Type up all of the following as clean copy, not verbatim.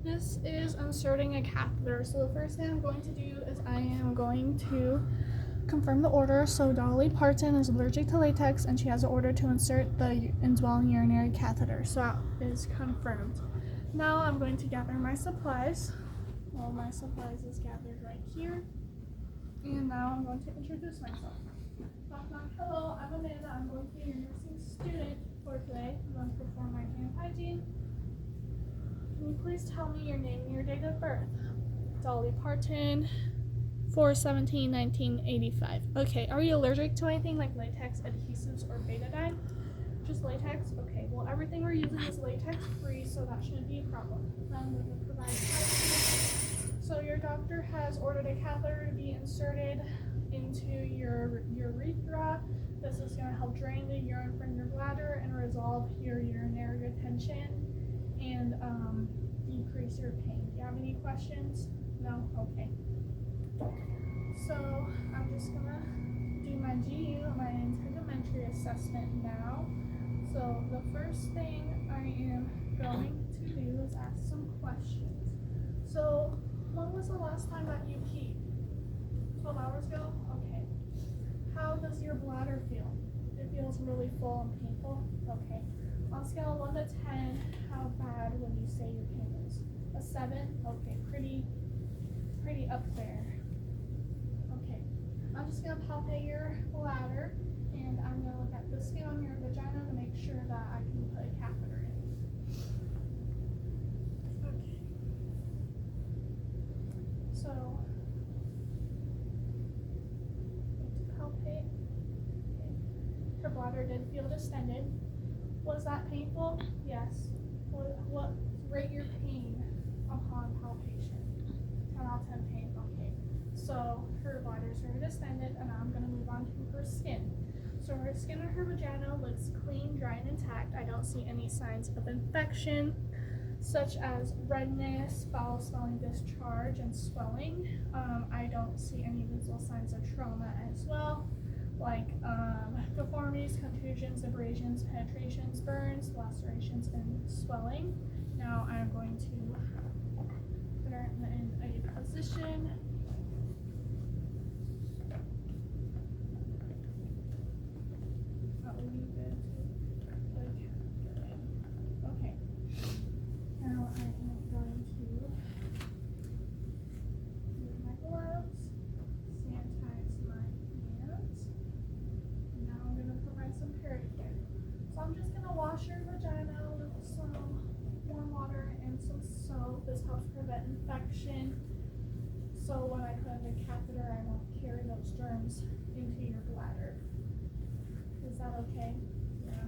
This is inserting a catheter. So the first thing I'm going to do is I am going to confirm the order. So Dolly Parton is allergic to latex and she has an order to insert the indwelling urinary catheter. So that is confirmed. Now I'm going to gather my supplies. All my supplies is gathered right here. And now I'm going to introduce myself. Knock, knock. Hello, I'm Amanda. I'm going to be your nursing student for today. I'm going to perform my hand hygiene. Can you please tell me your name and your date of birth? Dolly Parton, 4/17/1985. Okay, are you allergic to anything like latex, adhesives, or betadine? Just latex? Okay, well everything we're using is latex free, so that shouldn't be a problem. Now I'm going to provide hygiene. So your doctor has ordered a catheter to be inserted into your urethra. This is going to help drain the urine from your bladder and resolve your urinary retention and decrease your pain. Do you have any questions? No? Okay. So I'm just gonna do my GU, my integumentary assessment now. So the first thing I am going to do is ask some questions. So when was the last time that you peed? 12 hours ago? Okay. How does your bladder feel? It feels really full and painful? Okay. On a scale of 1 to 10, how bad would you say your pain is? A 7? Okay, pretty up there. Okay, I'm just going to palpate your bladder, and I'm going to look at the skin on your vagina to make sure that I can put a catheter in. Okay. So, need to palpate. Okay. Her bladder did feel distended. Was that painful? Yes. What rate your pain upon palpation? 10 out of 10 pain. Okay. So her bladder is very distended, and I'm going to move on to her skin. So her skin on her vagina looks clean, dry, and intact. I don't see any signs of infection, such as redness, foul smelling discharge, and swelling. I don't see any visible signs of trauma as well, like deformities, contusions, abrasions, penetrations, burns, lacerations, and swelling. Now I'm going to put her in a position. That will be good to put a catheter in. Okay. Now I am going to use my gloves, sanitize my hands. Now I'm going to provide some pericare. So I'm just going to wash your vagina with some warm water and some soap. This helps prevent infection. So when I put in the catheter, I won't carry those germs into your bladder. Is that okay? Yeah.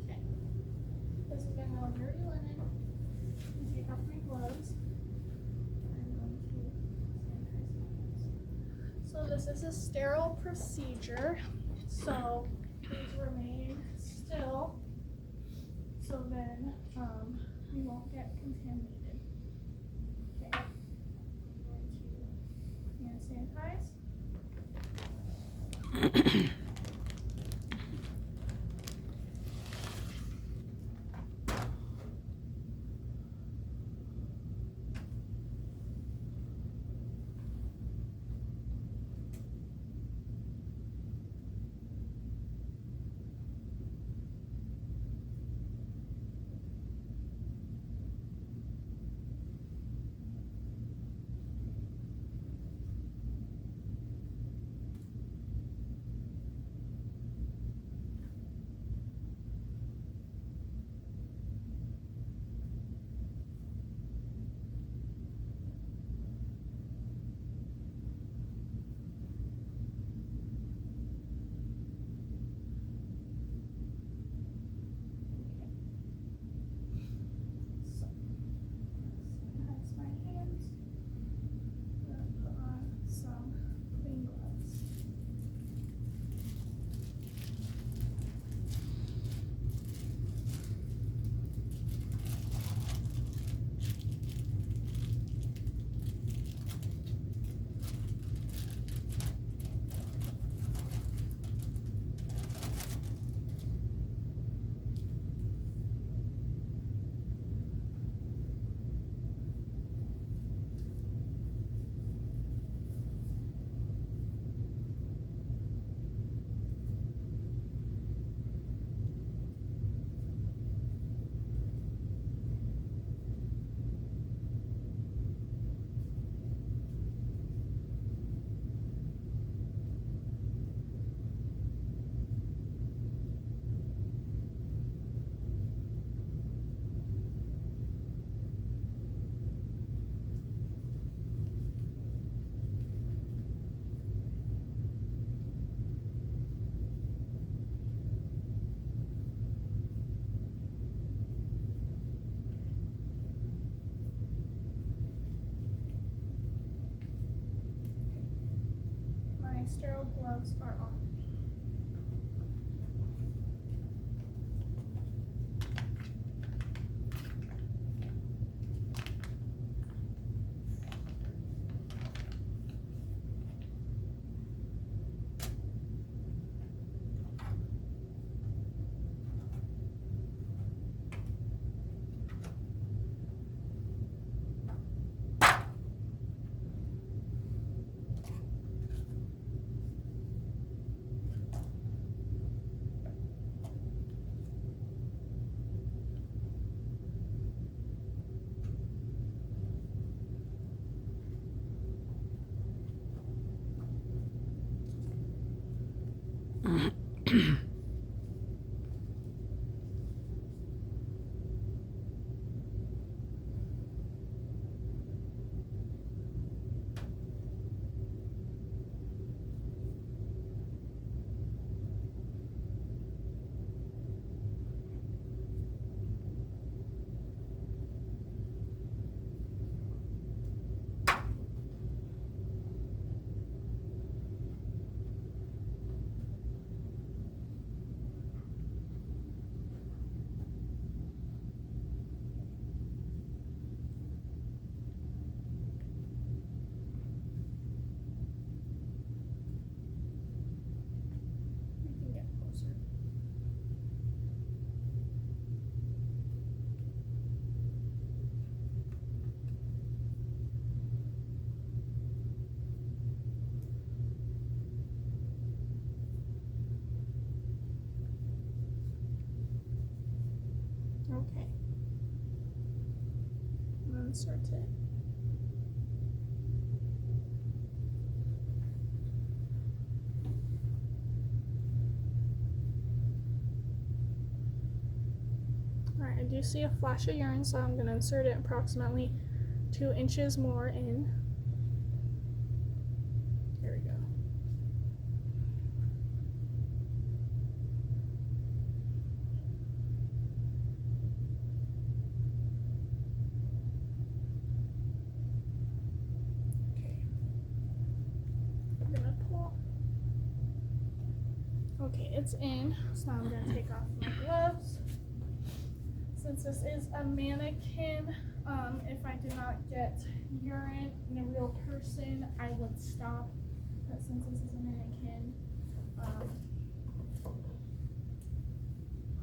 Okay. This is going to go under your linen. And take off my gloves. I'm going to sanitize my hands. So this is a sterile procedure. So please remain still. So then we won't get contaminated. Okay. I'm going to hand sanitize. My sterile gloves are on. We can get closer. Okay. Insert it. Alright, I do see a flash of urine, so I'm going to insert it approximately 2 inches more in. There we go. Okay. I'm going to pull. Okay, it's in, so now I'm going to take off my gloves. Since this is a mannequin, if I did not get urine in a real person, I would stop. But since this is a mannequin,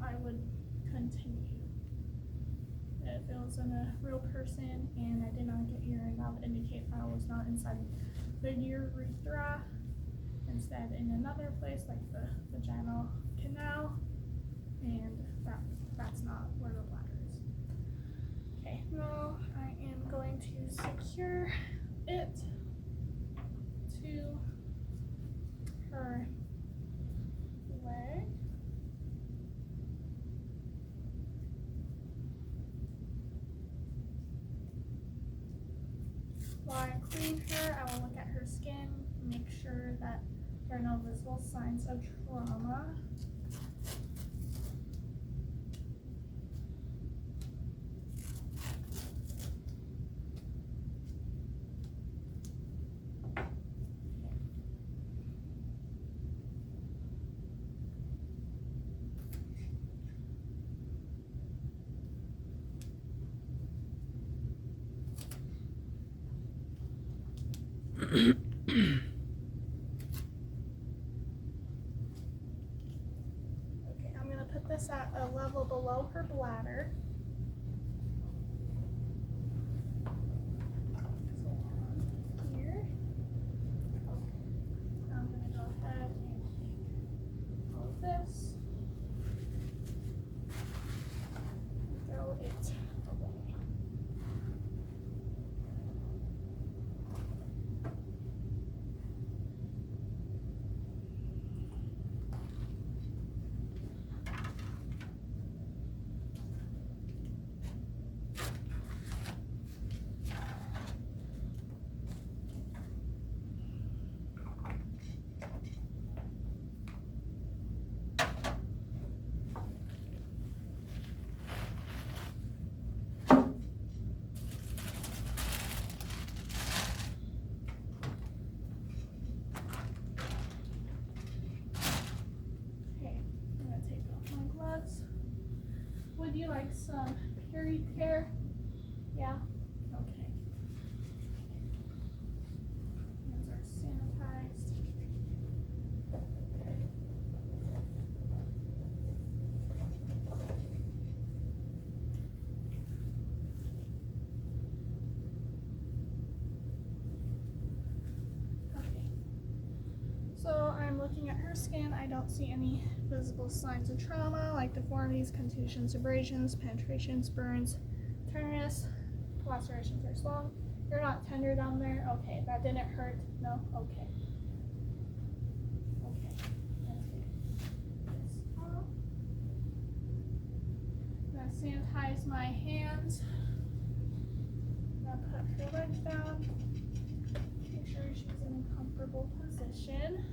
I would continue. If it was in a real person and I did not get urine, that would indicate I was not inside the urethra, instead in another place like the vaginal canal, and that's not where the bladder is. Okay, now I am going to secure it to her leg. While I clean her, I will look at her skin, make sure that there are no visible signs of trauma. Okay, I'm going to put this at a level below her bladder. So on here. Okay. Now I'm going to go ahead and take all of this. Throw it away. you like some Catheter? Yeah? Okay. Hands are sanitized. Okay. So I'm looking at her skin. I don't see any visible signs of trauma like deformities, contusions, abrasions, penetrations, burns, tenderness, lacerations are small. You're not tender down there? Okay. That didn't hurt? No? Okay. Okay. Let's get this off. I'm going to sanitize my hands. I'm going to put her legs down. Make sure she's in a comfortable position.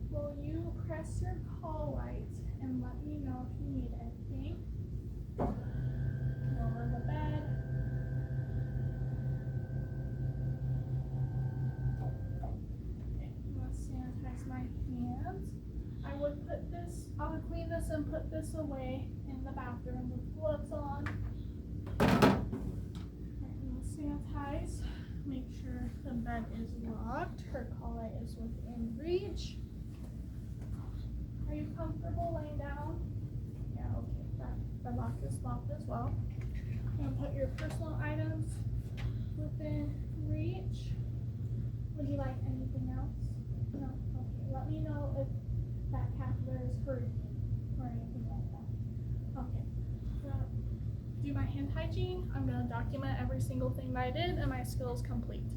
Will you press your call light and let me know if you need anything? Lower the bed. Okay, I'm going to sanitize my hands. I would clean this and put this away in the bathroom with gloves on. I'm going to sanitize. Make sure the bed is locked. Her call light is within reach. Are you comfortable laying down? Yeah, okay. The lock is locked as well. I'm going to put your personal items within reach. Would you like anything else? No? Okay. Let me know if that catheter is hurting or anything like that. Okay. So, do my hand hygiene. I'm going to document every single thing that I did and my skills complete.